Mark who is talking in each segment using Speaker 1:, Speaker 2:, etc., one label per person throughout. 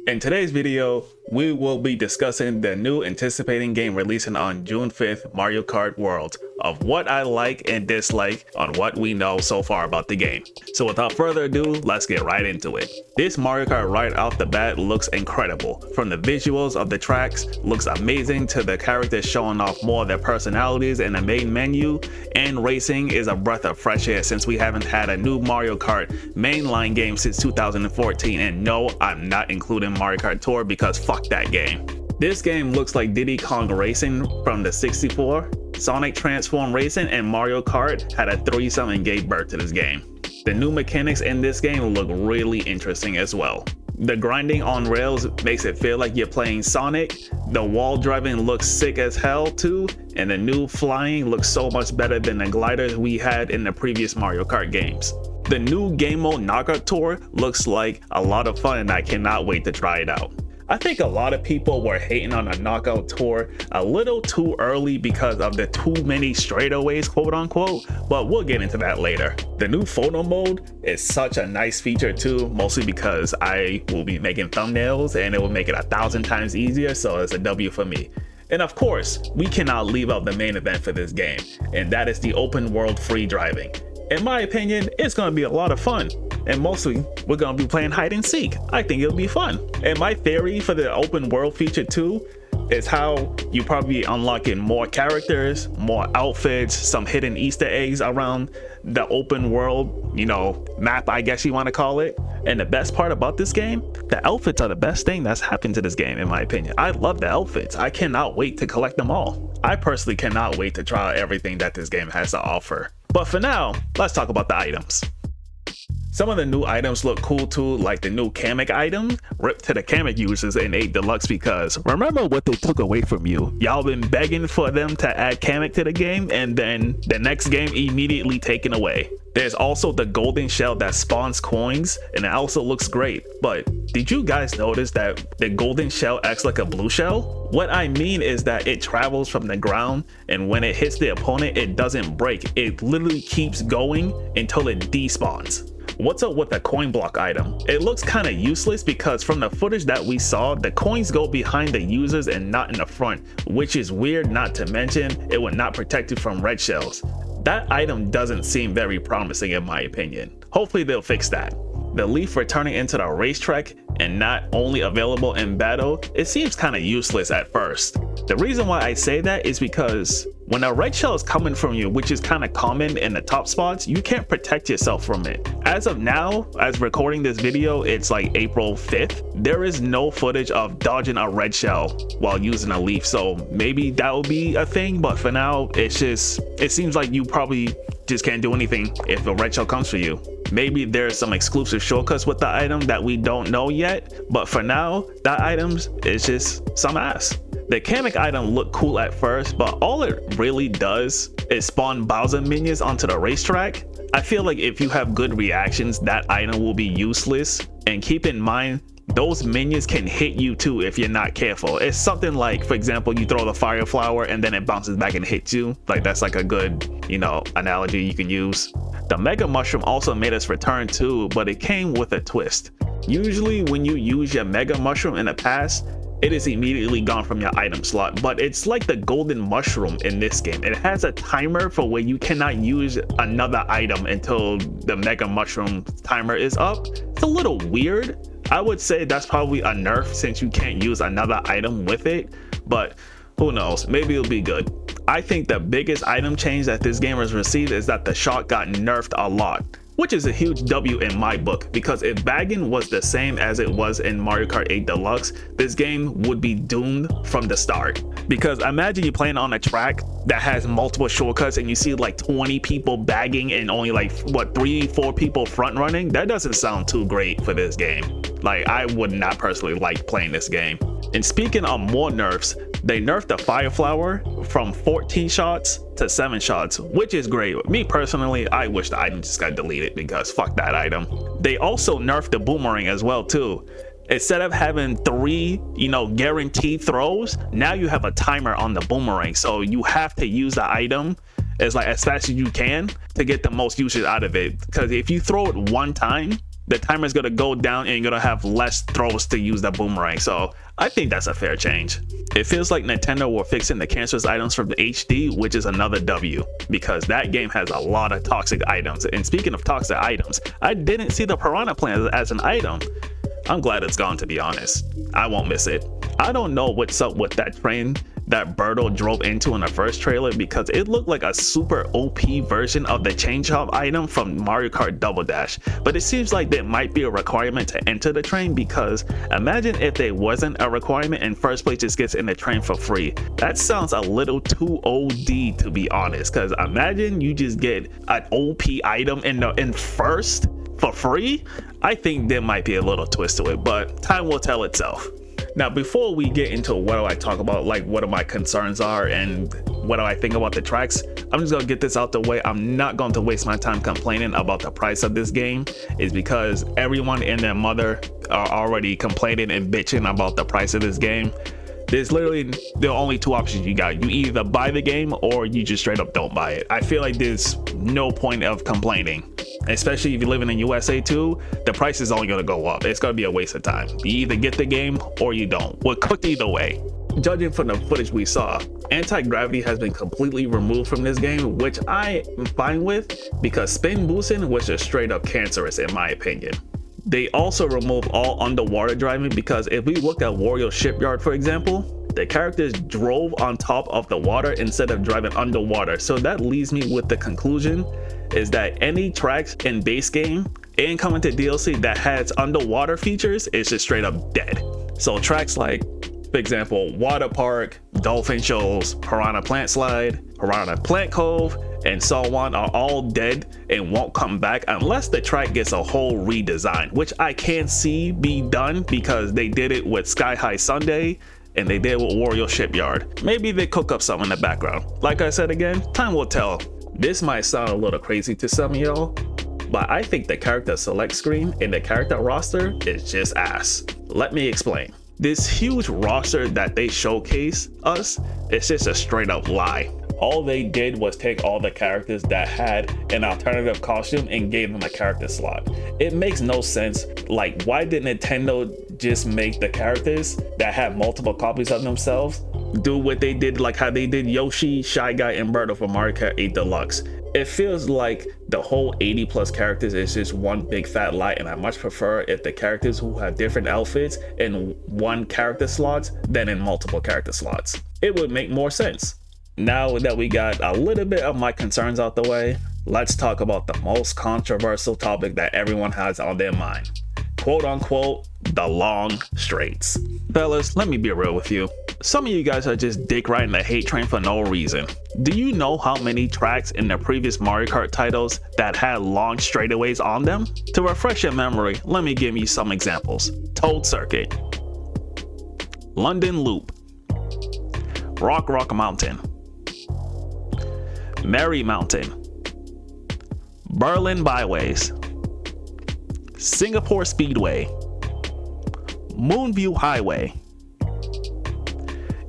Speaker 1: In today's video, we will be discussing the new anticipating game releasing on June 5th, Mario Kart World, of what I like and dislike on what we know so far about the game. So without further ado, let's get right into it. This Mario Kart right off the bat looks incredible. From the visuals of the tracks, looks amazing, to the characters showing off more of their personalities in the main menu, and racing is a breath of fresh air since we haven't had a new Mario Kart mainline game since 2014, and no, I'm not including Mario Kart Tour because fuck that game. This game looks like Diddy Kong Racing from the 64, Sonic Transform Racing, and Mario Kart had a threesome and gave birth to this game. The new mechanics in this game look really interesting as well. The grinding on rails makes it feel like you're playing Sonic, the wall driving looks sick as hell too, and the new flying looks so much better than the gliders we had in the previous Mario Kart games. The new game mode Knockout Tour looks like a lot of fun and I cannot wait to try it out. I think a lot of people were hating on the Knockout Tour a little too early because of the too many straightaways, quote unquote, but we'll get into that later. The new photo mode is such a nice feature too, mostly because I will be making thumbnails and it will make it 1,000 times easier, so it's a W for me. And of course, we cannot leave out the main event for this game, and that is the open world free driving. In my opinion, it's going to be a lot of fun, and mostly we're going to be playing hide and seek. I think it'll be fun. And my theory for the open world feature too is how you probably unlocking more characters, more outfits, some hidden Easter eggs around the open world, map, I guess you want to call it. And the best part about this game, the outfits are the best thing that's happened to this game, in my opinion. I love the outfits. I cannot wait to collect them all. I personally cannot wait to try out everything that this game has to offer. But for now, let's talk about the items. Some of the new items look cool too, like the new Kamek item, ripped to the Kamek users in 8 Deluxe, because remember what they took away from you. Y'all been begging for them to add Kamek to the game, and then the next game immediately taken away. There's also the golden shell that spawns coins, and it also looks great. But did you guys notice that the golden shell acts like a blue shell? What I mean is that it travels from the ground, and when it hits the opponent, it doesn't break. It literally keeps going until it despawns. What's up with the coin block item? It looks kind of useless because from the footage that we saw, the coins go behind the users and not in the front, which is weird, not to mention it would not protect you from red shells. That item doesn't seem very promising in my opinion. Hopefully they'll fix that. The leaf returning into the racetrack and not only available in battle, it seems kind of useless at first. The reason why I say that is because when a red shell is coming from you, which is kind of common in the top spots, you can't protect yourself from it. As of now, as recording this video, it's like April 5th. There is no footage of dodging a red shell while using a leaf, so maybe that will be a thing, but for now, it seems like you probably just can't do anything if a red shell comes for you. Maybe there's some exclusive shortcuts with the item that we don't know yet, but for now, that item is just some ass. The Kamek item looked cool at first, but all it really does is spawn Bowser minions onto the racetrack. I feel like if you have good reactions, that item will be useless. And keep in mind, those minions can hit you too if you're not careful. It's something like, for example, you throw the fire flower and then it bounces back and hits you. Like, that's like a good, analogy you can use. The Mega Mushroom also made its return too, but it came with a twist. Usually when you use your Mega Mushroom in the past, it is immediately gone from your item slot, but it's like the golden mushroom in this game. It has a timer for where you cannot use another item until the Mega Mushroom timer is up. It's a little weird. I would say that's probably a nerf since you can't use another item with it, but who knows, maybe it'll be good. I think the biggest item change that this game has received is that the shot got nerfed a lot, which is a huge W in my book, because if bagging was the same as it was in Mario Kart 8 Deluxe, this game would be doomed from the start. Because imagine you're playing on a track that has multiple shortcuts and you see like 20 people bagging and only like 3-4 people front running. That doesn't sound too great for this game. Like, I would not personally like playing this game. And speaking of more nerfs, they nerfed the fire flower from 14 shots to 7 shots, which is great. Me personally, I wish the item just got deleted because fuck that item. They also nerfed the boomerang as well too. Instead of having 3, guaranteed throws, now you have a timer on the boomerang. So you have to use the item as fast as you can to get the most usage out of it. Because if you throw it one time, the timer is going to go down and you're going to have less throws to use the boomerang. So I think that's a fair change. It feels like Nintendo were fixing the cancerous items from the HD, which is another W, because that game has a lot of toxic items. And speaking of toxic items, I didn't see the piranha plant as an item. I'm glad it's gone, to be honest. I won't miss it. I don't know what's up with that train that Birdo drove into in the first trailer, because it looked like a super OP version of the chain chomp item from Mario Kart Double Dash. But it seems like there might be a requirement to enter the train, because imagine if there wasn't a requirement and first place just gets in the train for free. That sounds a little too OD, to be honest, because imagine you just get an OP item in first for free. I think there might be a little twist to it, but time will tell itself. Now, before we get into what do I talk about, like what my concerns are and what do I think about the tracks, I'm just gonna get this out the way. I'm not going to waste my time complaining about the price of this game, is because everyone and their mother are already complaining and bitching about the price of this game. There's literally the only two options you got. You either buy the game or you just straight up don't buy it. I feel like there's no point of complaining, especially if you live in the USA too. The price is only going to go up. It's going to be a waste of time. You either get the game or you don't. We're cooked either way. Judging from the footage we saw, anti-gravity has been completely removed from this game, which I am fine with, because spin boosting was just straight up cancerous in my opinion. They also remove all underwater driving, because if we look at Wario Shipyard, for example, the characters drove on top of the water instead of driving underwater. So that leaves me with the conclusion is that any tracks in base game and coming to DLC that has underwater features is just straight up dead. So tracks like, for example, Water Park, Dolphin Shoals, Piranha Plant Slide, Piranha Plant Cove, and so on are all dead and won't come back unless the track gets a whole redesign, which I can't see be done, because they did it with Sky High Sunday and they did with Wario Shipyard. Maybe they cook up some in the background. Like I said again, time will tell. This might sound a little crazy to some of y'all, but I think the character select screen in the character roster is just ass. Let me explain. This huge roster that they showcase us is just a straight up lie. All they did was take all the characters that had an alternative costume and gave them a character slot. It makes no sense. Like, why did Nintendo just make the characters that have multiple copies of themselves do what they did, like how they did Yoshi, Shy Guy, and Birdo for Mario Kart 8 Deluxe? It feels like the whole 80 plus characters is just one big fat lie, and I much prefer if the characters who have different outfits in one character slots than in multiple character slots. It would make more sense. Now that we got a little bit of my concerns out the way, let's talk about the most controversial topic that everyone has on their mind. Quote unquote, the long straights. Fellas, let me be real with you. Some of you guys are just dick riding the hate train for no reason. Do you know how many tracks in the previous Mario Kart titles that had long straightaways on them? To refresh your memory, let me give you some examples. Toad Circuit, London Loop, Rock Mountain, Merry Mountain, Berlin Byways, Singapore Speedway, Moonview Highway,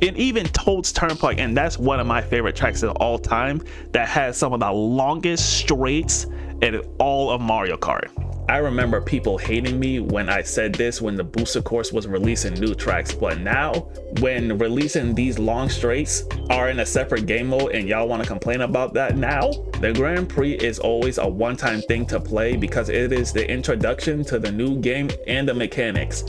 Speaker 1: and even Toad's Turnpike, and that's one of my favorite tracks of all time that has some of the longest straights in all of Mario Kart. I remember people hating me when I said this when the booster course was releasing new tracks, but now when releasing these long straights are in a separate game mode and y'all want to complain about that now, the Grand Prix is always a one-time thing to play because it is the introduction to the new game and the mechanics.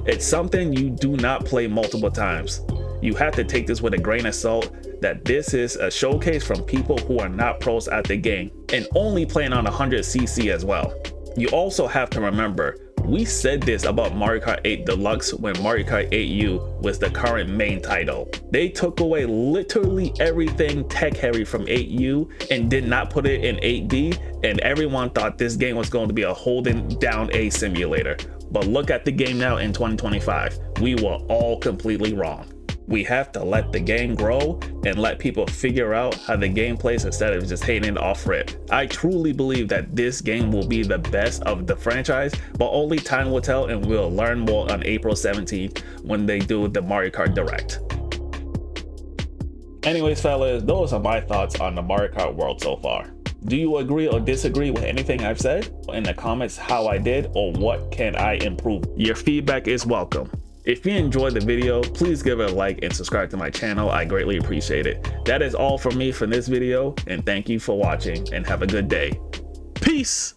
Speaker 1: It's something you do not play multiple times. You have to take this with a grain of salt that this is a showcase from people who are not pros at the game and only playing on 100cc as well. You also have to remember, we said this about Mario Kart 8 Deluxe when Mario Kart 8U was the current main title. They took away literally everything tech heavy from 8U and did not put it in 8D, and everyone thought this game was going to be a holding down A simulator. But look at the game now in 2025. We were all completely wrong. We have to let the game grow and let people figure out how the game plays instead of just hating it off rip. I truly believe that this game will be the best of the franchise, but only time will tell, and we'll learn more on April 17th when they do the Mario Kart Direct. Anyways, fellas, those are my thoughts on the Mario Kart world so far. Do you agree or disagree with anything I've said? In the comments how I did or what can I improve? Your feedback is welcome. If you enjoyed the video, please give it a like and subscribe to my channel. I greatly appreciate it. That is all from me for this video, and thank you for watching and have a good day. Peace!